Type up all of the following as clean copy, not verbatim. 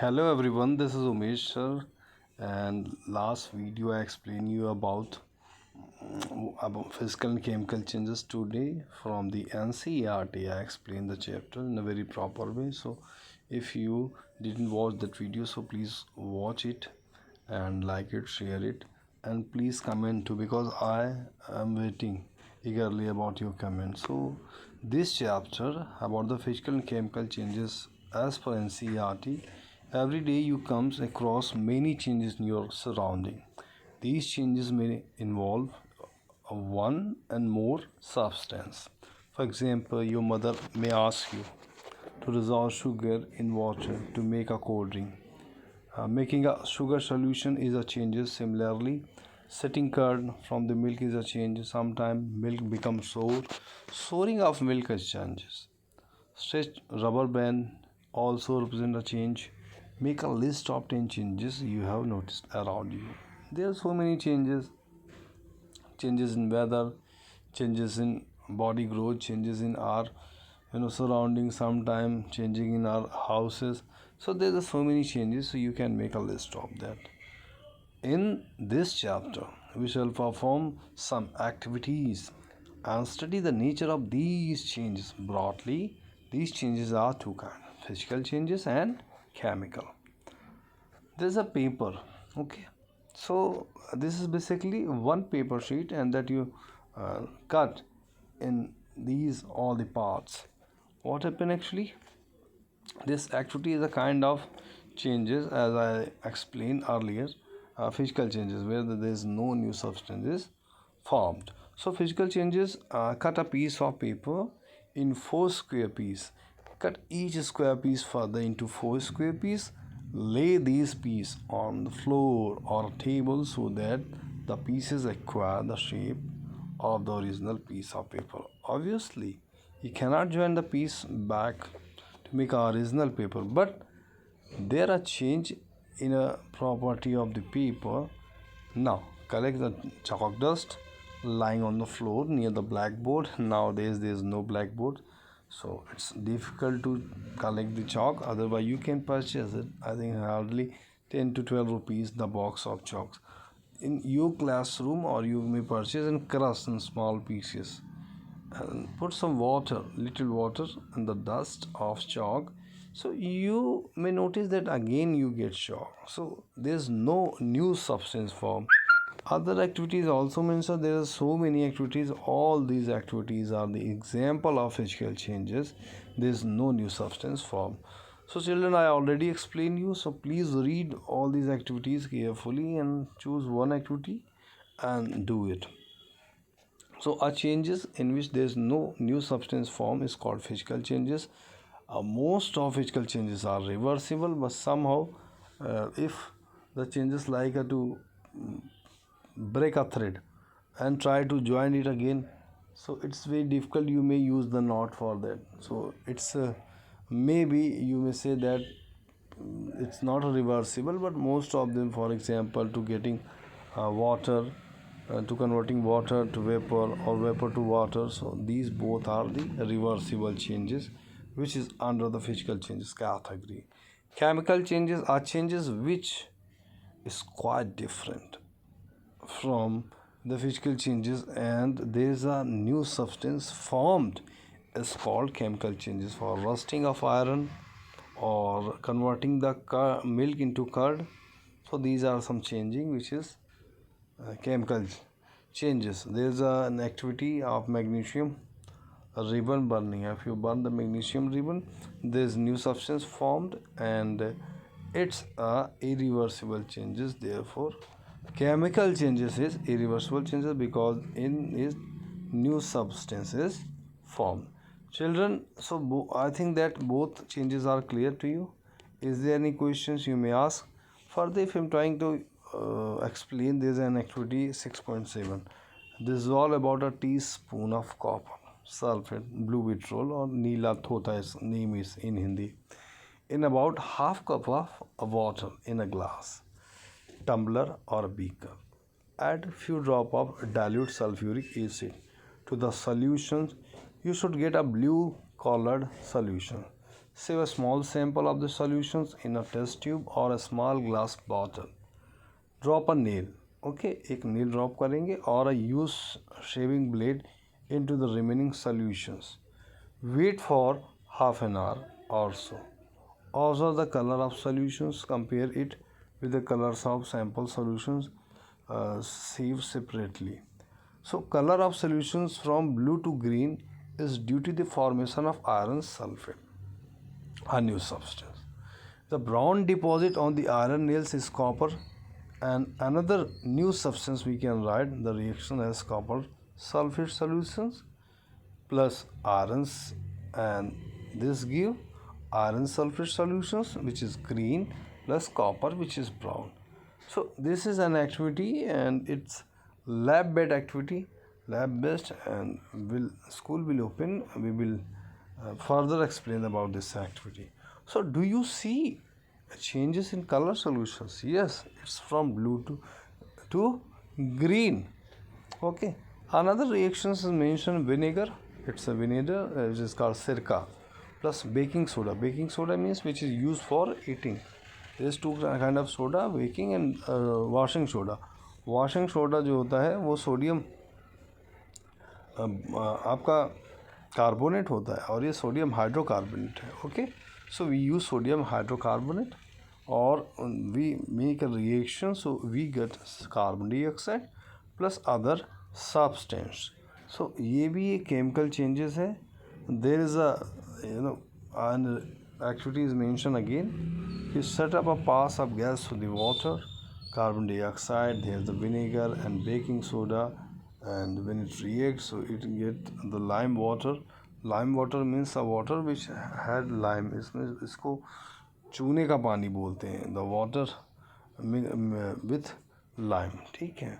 Hello everyone, this is Umesh sir, and last video I explained you about physical and chemical changes. Today from the NCERT I explained the chapter in a very proper way. So if you didn't watch that video, so please watch it and like it, share it, and please comment too, because I am waiting eagerly about your comments. So this chapter about the physical and chemical changes as per NCERT. Every day you comes across many changes in your surrounding. These changes may involve one and more substance. For example, your mother may ask you to dissolve sugar in water to make a cold drink. Making a sugar solution is a change. Similarly, setting curd from the milk is a change. Sometimes milk becomes sour. Souring of milk is changes. Stretched rubber band also represent a change. Make a list of 10 changes you have noticed around you. There are so many changes. Changes in weather, changes in body growth, changes in our surroundings, sometime changing in our houses. So there are so many changes, so you can make a list of that. In this chapter, we shall perform some activities and study the nature of these changes. Broadly, these changes are two kinds: physical changes and chemical. There's a paper, okay? So this is basically one paper sheet, and that you cut in these all the parts. What happened actually? This activity is a kind of changes, as I explained earlier, physical changes where there is no new substances formed. So physical changes: cut a piece of paper in four square pieces. Cut each square piece further into four square pieces. Lay these pieces on the floor or table so that the pieces acquire the shape of the original piece of paper. Obviously, you cannot join the piece back to make a original paper, but there are change in a property of the paper. Now collect the chalk dust lying on the floor near the blackboard. Nowadays there is no blackboard, so it's difficult to collect the chalk. Otherwise you can purchase it. I think hardly 10 to 12 rupees the box of chalks in your classroom, or you may purchase and crush in small pieces and put some water, little water, and the dust of chalk. So you may notice that again you get chalk. So there's no new substance form. Other activities also mentioned. There are so many activities. All these activities are the example of physical changes. There's no new substance form. So children, I already explained you. So please read all these activities carefully and choose one activity and do it. So a changes in which there is no new substance form is called physical changes. Most of physical changes are reversible, but somehow if the changes like to break a thread and try to join it again, so it's very difficult. You may use the knot for that. So it's maybe you may say that it's not reversible, but most of them, for example, to getting water, to converting water to vapor or vapor to water, so these both are the reversible changes, which is under the physical changes category. Chemical changes are changes which is quite different from the physical changes, and there is a new substance formed, is called chemical changes. For rusting of iron or converting the milk into curd, so these are some changing which is chemical changes. There is an activity of magnesium ribbon burning. If you burn the magnesium ribbon, there is new substance formed, and it's irreversible changes. Therefore chemical changes is irreversible changes, because in is new substances formed. Children, so I think that both changes are clear to you. Is there any questions you may ask? Further, if I'm trying to explain, there's an activity 6.7. This is all about a teaspoon of copper sulfate, blue vitriol, or Neela Thota its name is in Hindi, in about half cup of water in a glass, tumbler, or a beaker. Add few drop of dilute sulfuric acid to the solution. You should get a blue colored solution. Save a small sample of the solutions in a test tube or a small glass bottle. Drop a nail. Okay, एक nail drop करेंगे और a use shaving blade into the remaining solutions. Wait for half an hour or so. Observe the color of solutions. Compare it with the colors of sample solutions. Save separately. So color of solutions from blue to green is due to the formation of iron sulfate, a new substance. The brown deposit on the iron nails is copper, and another new substance we can write the reaction as copper sulfate solutions plus irons, and this give iron sulfate solutions which is green plus copper which is brown. So this is an activity and it's lab based activity, lab based, and school will open, we will further explain about this activity. So do you see changes in color solutions? Yes, it's from blue to green. Okay, another reactions is mentioned vinegar. It's a vinegar which is called sirka plus baking soda. Baking soda means which is used for eating. There is two kind of soda, baking and washing soda. Washing soda जो होता है वो sodium आपका carbonate होता है और ये sodium hydrocarbonate है. Okay, so we use sodium hydrocarbonate और we make a reaction, so we get carbon dioxide plus other substance. So ये भी एक केमिकल चेंजेस है. There is a an activity is mentioned again. You set up a pass of gas to the water, carbon dioxide, there's the vinegar and baking soda, and when it reacts, so it get the lime water. Lime water means a water which had lime. इसमें इसको चूने का पानी बोलते हैं, the water with lime. ठीक है,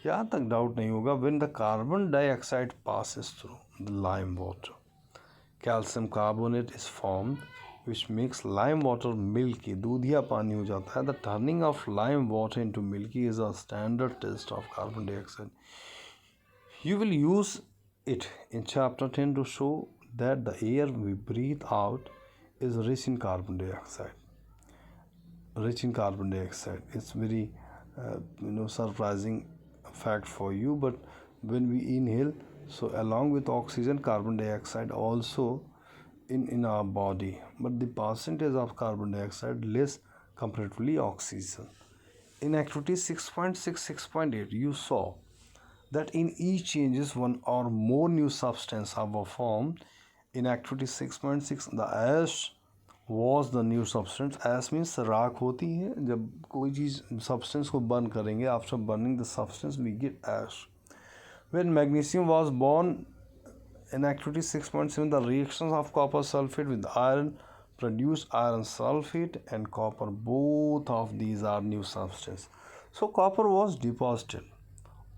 यहाँ तक डाउट नहीं होगा. when the carbon dioxide passes through the lime water, calcium carbonate is formed which makes lime water milky. दूधिया पानी हो जाता है. The turning of lime water into milky is a standard test of carbon dioxide. You will use it in chapter 10 to show that the air we breathe out is rich in carbon dioxide. Rich in carbon dioxide. It's very surprising fact for you, but when we inhale, so along with oxygen, carbon dioxide also in our body, but the percentage of carbon dioxide less comparatively oxygen. In activity 6.6, 6.8, you saw that in each changes one or more new substance are formed. In activity 6.6, the ash was the new substance. Ash means राख होती है. जब कोई चीज़ substance को burn करेंगे, after burning the substance we get ash. When magnesium was born, in activity 6.7, the reactions of copper sulfate with iron produce iron sulfate and copper. Both of these are new substance. So copper was deposited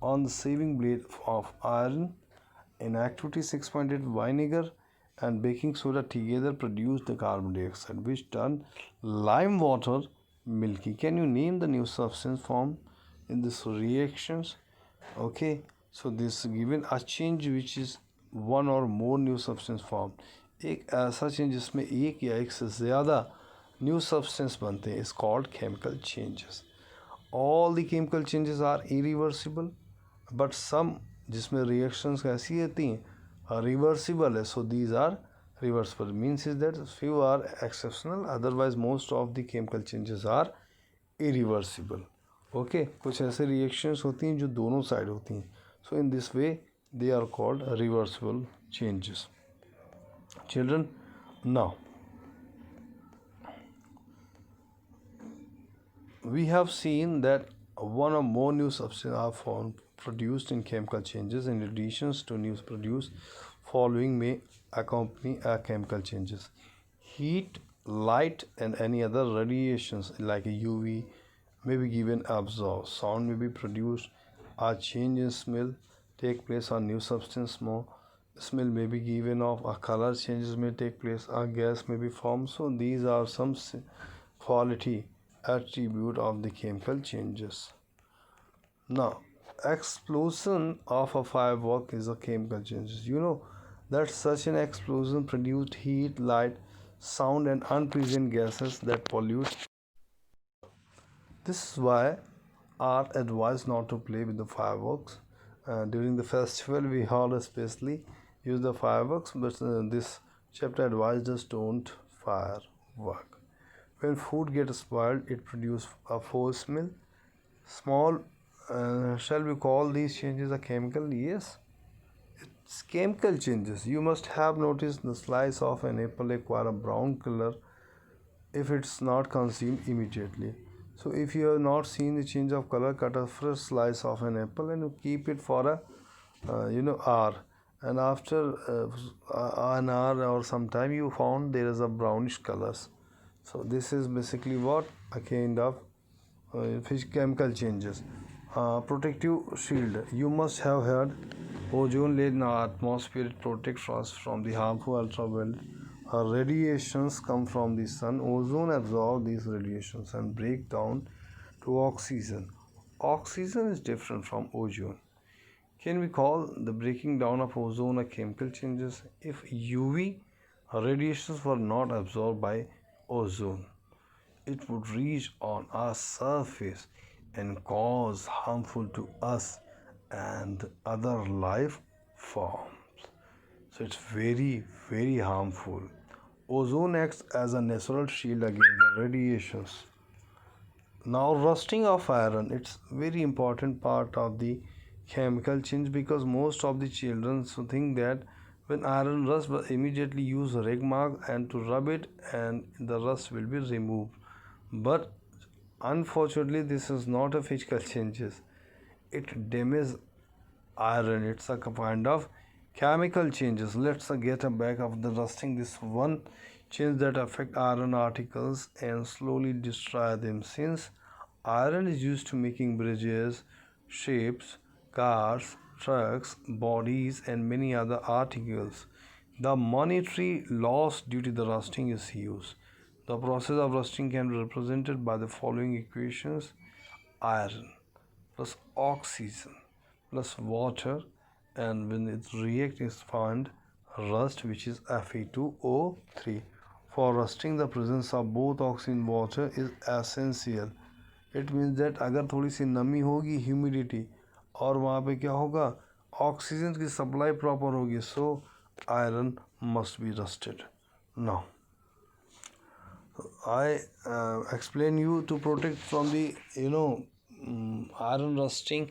on the shaving blade of iron. In activity 6.8, vinegar and baking soda together produce the carbon dioxide which turn lime water milky. Can you name the new substance formed in this reactions? Okay, so this given a change which is one or more new substance formed. एक ऐसा change जिसमें एक या एक से ज़्यादा new substance बनते हैं is called chemical changes. All the chemical changes are irreversible, but some जिसमें reactions कैसी होती हैं reversible है, so these are reversible. Means is that few are exceptional, otherwise most of the chemical changes are irreversible. Okay, कुछ ऐसे reactions होती हैं जो दोनों साइड होती हैं. So in this way they are called reversible changes. Children, now we have seen that one or more new substances are formed, produced in chemical changes. In addition to new produced, following may accompany chemical changes: heat, light, and any other radiations like UV may be given absorbed. Sound may be produced. A change in smell take place. A new substance more smell may be given off. A color changes may take place. A gas may be formed. So these are some quality attribute of the chemical changes. Now, explosion of a firework is a chemical changes. You know that such an explosion produced heat, light, sound, and unpleasant gases that pollute. This is why are advised not to play with the fireworks. During the festival, we all especially use the fireworks, but this chapter advised us don't firework. When food gets spoiled, it produces a foul smell. Small, shall we call these changes a chemical? Yes, it's chemical changes. You must have noticed the slice of an apple acquire a brown color if it's not consumed immediately. So if you have not seen the change of color, cut a fresh slice of an apple and you keep it for a hour, and after an hour or some time you found there is a brownish colors. So this is basically what a kind of fish chemical changes. Protective shield. You must have heard ozone layer in the atmosphere. It protects us from the harmful ultraviolet radiations come from the sun. Ozone absorbs these radiations and break down to oxygen. Oxygen is different from ozone. Can we call the breaking down of ozone a chemical changes? If UV radiations were not absorbed by ozone, it would reach on our surface and cause harmful to us and other life forms. So it's very, very harmful. Ozone acts as a natural shield against the radiations. Now, rusting of iron, it's very important part of the chemical change, because most of the children think that when iron rusts, but immediately use ragmark and to rub it and the rust will be removed. But unfortunately, this is not a physical changes. It damages iron. It's a kind of chemical changes. Let's get back of the rusting. This one change that affect iron articles and slowly destroy them. Since iron is used to making bridges, ships, cars, trucks, bodies, and many other articles, the monetary loss due to the rusting is huge. The process of rusting can be represented by the following equations: iron plus oxygen plus water, and when it reacts is found rust, which is Fe2O3. For rusting, the presence of both oxygen and water is essential. It means that अगर थोड़ी सी नमी होगी, humidity, और वहाँ पे क्या होगा, oxygen की सप्लाई प्रॉपर होगी, so iron must be rusted. Now I explain you to protect from the iron rusting.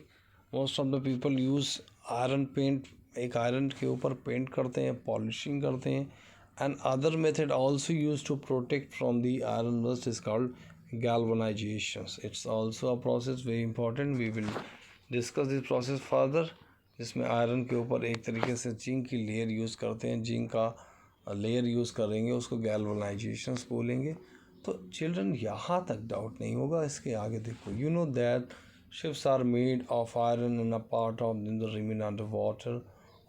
Most of the people use iron paint. एक आयरन के ऊपर पेंट करते हैं, पॉलिशिंग करते हैं, and other method also used to protect from the iron rust is called galvanizations. It's also a process very important. We will discuss this process further. जिसमें iron के ऊपर एक तरीके से जिंक की लेयर यूज़ करते हैं, जिंक का लेयर यूज़ करेंगे, उसको गैल्वनाइजेशंस बोलेंगे. तो चिल्ड्रन यहाँ तक डाउट नहीं होगा. इसके आगे देखो, you know that ships are made of iron and a part of them remain under water.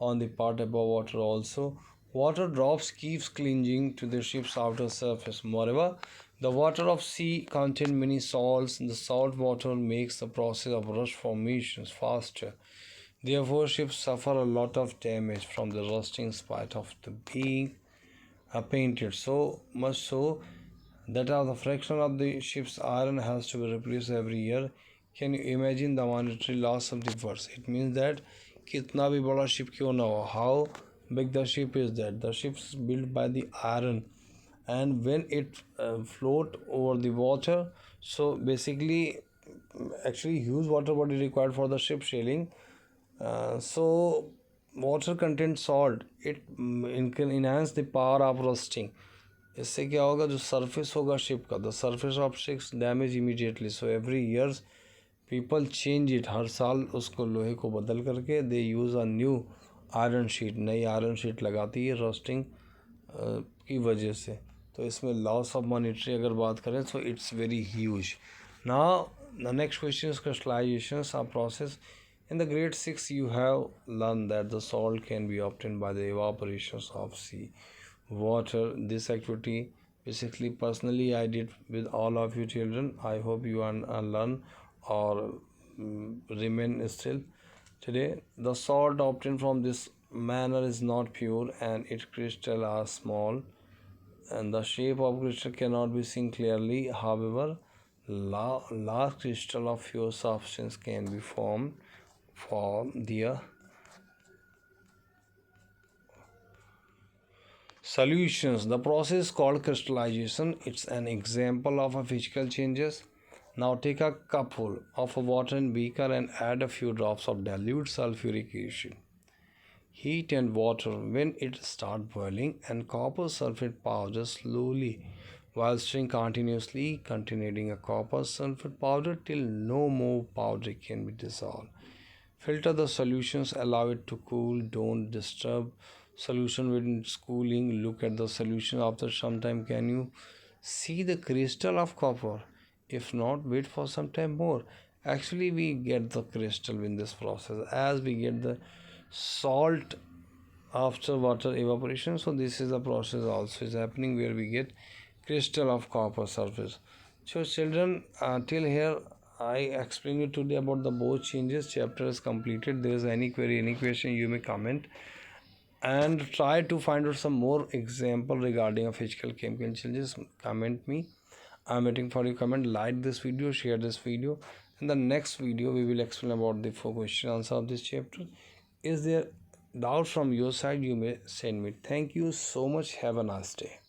On the part above water also, water drops keeps clinging to the ship's outer surface. Moreover, the water of sea contain many salts. The salt water makes the process of rust formations faster. Therefore, ships suffer a lot of damage from the rusting in spite of the being painted. So much so that the fraction of the ship's iron has to be replaced every year. Can you imagine the monetary loss of the words? It means that कितना भी बड़ा ship क्यों ना हो, how big the ship is, that the ship is built by the iron, and when it float over the water, so basically actually huge water body required for the ship sailing. So water contains salt. It can enhance the power of rusting. इससे क्या होगा, जो surface होगा ship का, the surface of ships damage immediately. So every years people change it. हर साल उसको लोहे को बदल करके they use a new iron sheet, नई iron sheet लगाती है rusting की वजह से. तो इसमें loss of monetary अगर बात करें so it's very huge. Now the next question is crystallizations are process. In the grade 6 you have learned that the salt can be obtained by the evaporations of sea water. This activity basically personally I did with all of you children. I hope you learn or remain still today. The salt obtained from this manner is not pure and its crystals are small and the shape of crystal cannot be seen clearly. However, large crystal of pure substance can be formed for their solutions. The process called crystallization. It's an example of a physical changes. Now take a cupful of water and beaker and add a few drops of dilute sulfuric acid. Heat and water when it starts boiling, and copper sulfate powder slowly while stirring continuously, containing a copper sulfate powder till no more powder can be dissolved. Filter the solutions, allow it to cool, don't disturb solution when it's cooling. Look at the solution after some time. Can you see the crystal of copper? If not, wait for some time more. Actually, we get the crystal in this process as we get the salt after water evaporation. So this is the process also is happening where we get crystal of copper surface. So children, till here I explained you today about the both changes. Chapter is completed. There is any query, any question, you may comment and try to find out some more example regarding a physical chemical changes. Comment me. I'm waiting for your comment. Like this video, share this video. In the next video we will explain about the 4 question answer of this chapter. Is there doubt from your side? You may send me. Thank you so much. Have a nice day.